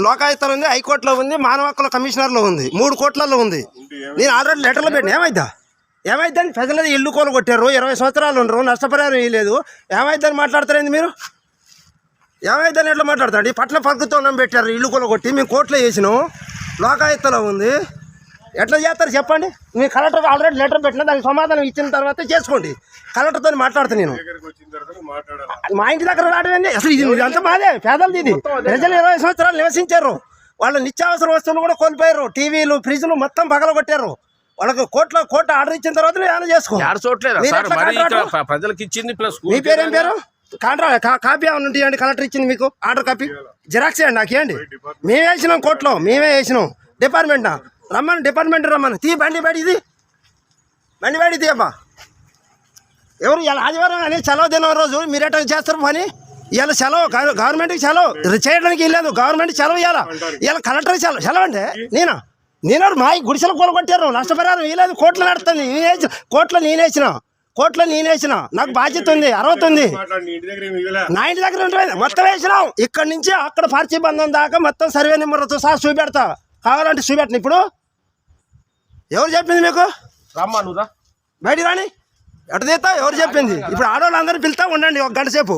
లోకాయుక్తలో ఉంది, హైకోర్టులో ఉంది, మానవ హక్కుల కమిషనర్లో ఉంది, 3 కోట్లలో ఉంది. నేను ఆల్రెడీ లెటర్లో పెట్టిన ఏమైద్దని ప్రజలది ఇల్లు కోలు కొట్టారు, 20 సంవత్సరాలు ఉండరు, నష్టపరిహారం వేయలేదు, ఏమైద్దని మాట్లాడతారండి మీరు? ఏమైద్దని ఎట్లా మాట్లాడతాండి? పట్ల ప్రభుత్వం పెట్టారు, ఇల్లు కోలు కొట్టి మేము కోర్టులో వేసినాం, లోకాయుక్తలో ఉంది, ఎట్లా చేస్తారు చెప్పండి? మీ కలెక్టర్ ఆల్రెడీ లెటర్ పెట్టినా దానికి సమాధానం ఇచ్చిన తర్వాత చేసుకోండి. కలెక్టర్తో మాట్లాడతాను నేను. మా ఇంటి దగ్గర రావడం అసలు ఇది అంతా మాదే, పేదలది ఇది. ప్రజలు 20 సంవత్సరాలు నివసించారు, వాళ్ళ నిత్యావసర వస్తువులు కూడా కోల్పోయారు, టీవీలు ఫ్రిడ్జ్లు మొత్తం పగలగొట్టారు. వాళ్ళకి కోర్టు ఆర్డర్ ఇచ్చిన తర్వాత ఏమైనా చేసుకో. మీ పేరేం పేరు? కాపీ ఏమైనా ఉంటాయండి? కలెక్టర్ ఇచ్చింది మీకు ఆర్డర్ కాపీ జిరాక్స్ అండి నాకు ఇవ్వండి. మేమే వేసినాం కోర్టులో, మేమే వేసినాం. డిపార్ట్మెంట్ రమ్మని, డిపార్ట్మెంట్ రమ్మని. బండి బయట తీయబ్బా. ఎవరు ఇలా ఆదివారం అని సెలవు దినం రోజు మీరు ఎట్లా చేస్తారు పని? ఇవాళ సెలవు, గవర్నమెంట్కి సెలవు చేయడానికి వెళ్ళలేదు, గవర్నమెంట్ సెలవు ఇవ్వాలా. ఇలా కలెక్టర్ సెలవు అంటే నేను మా గుడిసెలు కూలగొట్టారు, నష్టపరిహారం ఇవ్వలేదు. కోర్టులో నడుస్తుంది, కోర్టులో నేనేసిన నాకు బాధ్యత ఉంది, అర్హత ఉంది. నా ఇంటి దగ్గర ఉంటుంది, మొత్తం వేసినాం. ఇక్కడ నుంచి అక్కడ పార్టీ బంధం దాకా మొత్తం సర్వే నెంబర్తో సహా చూపెడతా, కావాలంటే చూపెట్టను. ఇప్పుడు ఎవరు చెప్పింది మీకు? రమ్మా నువ్వు బయట రాని ఎట్ట తీస్తా? ఎవరు చెప్పింది? ఇప్పుడు ఆడవాళ్ళందరూ పిలుతా ఉండండి 1 గంట సేపు.